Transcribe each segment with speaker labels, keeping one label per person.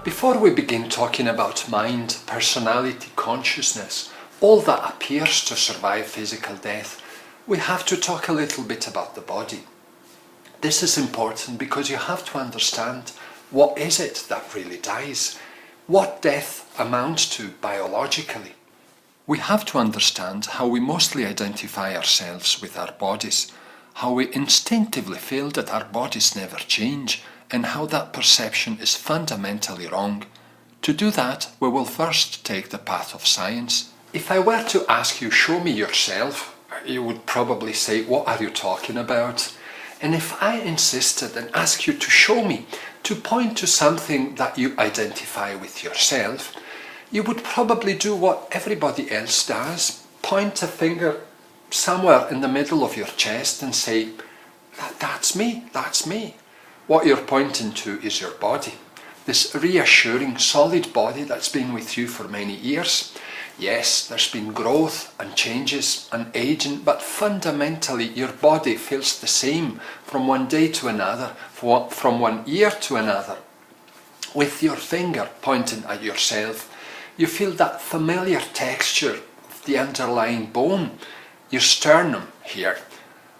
Speaker 1: Before we begin talking about mind, personality, consciousness, all that appears to survive physical death, we have to talk a little bit about the body. This is important because you have to understand what is it that really dies, what death amounts to biologically. We have to understand how we mostly identify ourselves with our bodies, how we instinctively feel that our bodies never change, and how that perception is fundamentally wrong. To do that, we will first take the path of science. If I were to ask you, show me yourself, you would probably say, what are you talking about? And if I insisted and asked you to show me, to point to something that you identify with yourself, you would probably do what everybody else does, point a finger somewhere in the middle of your chest and say, that's me, that's me. What you're pointing to is your body, this reassuring, solid body that's been with you for many years. Yes, there's been growth and changes and aging, but fundamentally your body feels the same from one day to another, from 1 year to another. With your finger pointing at yourself, you feel that familiar texture of the underlying bone, your sternum here.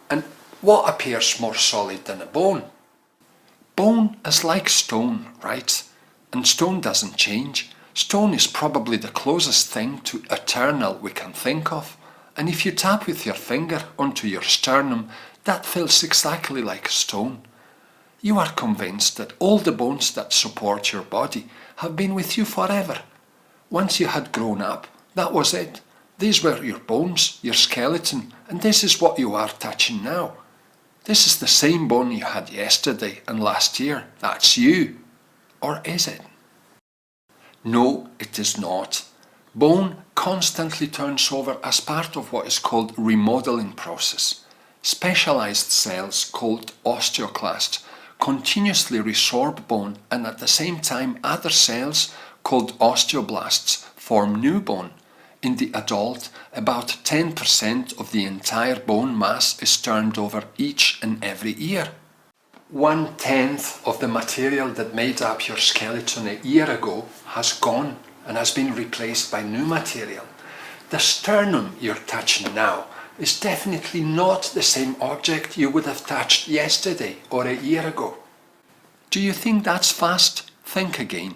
Speaker 1: And what appears more solid than a bone? Bone is like stone, right? And stone doesn't change. Stone is probably the closest thing to eternal we can think of. And if you tap with your finger onto your sternum, that feels exactly like stone. You are convinced that all the bones that support your body have been with you forever. Once you had grown up, that was it. These were your bones, your skeleton, and this is what you are touching now. This is the same bone you had yesterday and last year. That's you. Or is it? No, it is not. Bone constantly turns over as part of what is called remodeling process. Specialized cells called osteoclasts continuously resorb bone, and at the same time other cells called osteoblasts form new bone. In the adult, about 10% of the entire bone mass is turned over each and every year. 1/10 of the material that made up your skeleton a year ago has gone and has been replaced by new material. The sternum you're touching now is definitely not the same object you would have touched yesterday or a year ago. Do you think that's fast? Think again.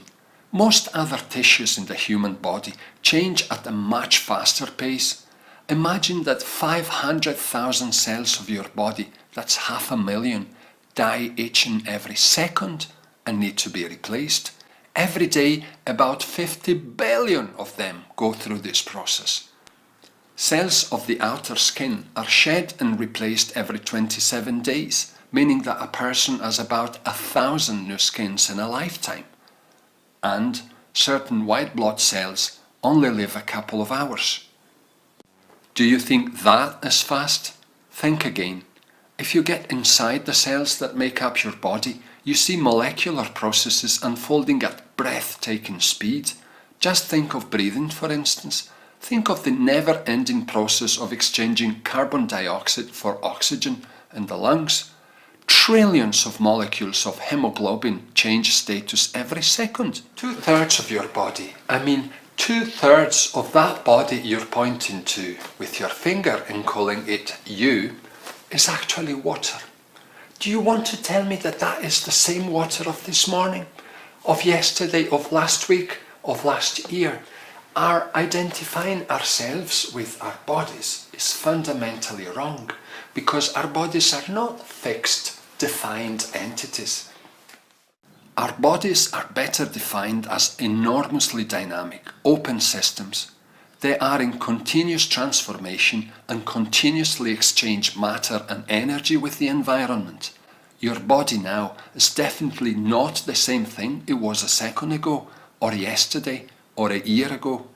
Speaker 1: Most other tissues in the human body change at a much faster pace. Imagine that 500,000 cells of your body, that's 500,000, die each and every second and need to be replaced. Every day, about 50 billion of them go through this process. Cells of the outer skin are shed and replaced every 27 days, meaning that a person has about 1,000 new skins in a lifetime. And certain white blood cells only live a couple of hours. Do you think that is fast? Think again. If you get inside the cells that make up your body, you see molecular processes unfolding at breathtaking speed. Just think of breathing, for instance. Think of the never-ending process of exchanging carbon dioxide for oxygen in the lungs. Trillions of molecules of hemoglobin change status every second. 2/3 of your body, 2/3 of that body you're pointing to with your finger and calling it you, is actually water. Do you want to tell me that that is the same water of this morning, of yesterday, of last week, of last year? Our identifying ourselves with our bodies is fundamentally wrong, because our bodies are not fixed, defined entities. Our bodies are better defined as enormously dynamic, open systems. They are in continuous transformation and continuously exchange matter and energy with the environment. Your body now is definitely not the same thing it was a second ago, or yesterday, or a year ago.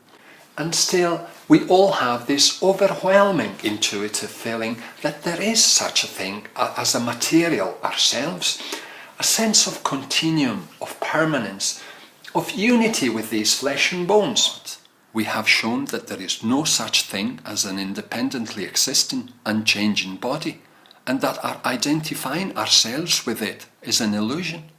Speaker 1: And still, we all have this overwhelming intuitive feeling that there is such a thing as a material ourselves, a sense of continuum, of permanence, of unity with these flesh and bones. We have shown that there is no such thing as an independently existing, unchanging body, and that our identifying ourselves with it is an illusion.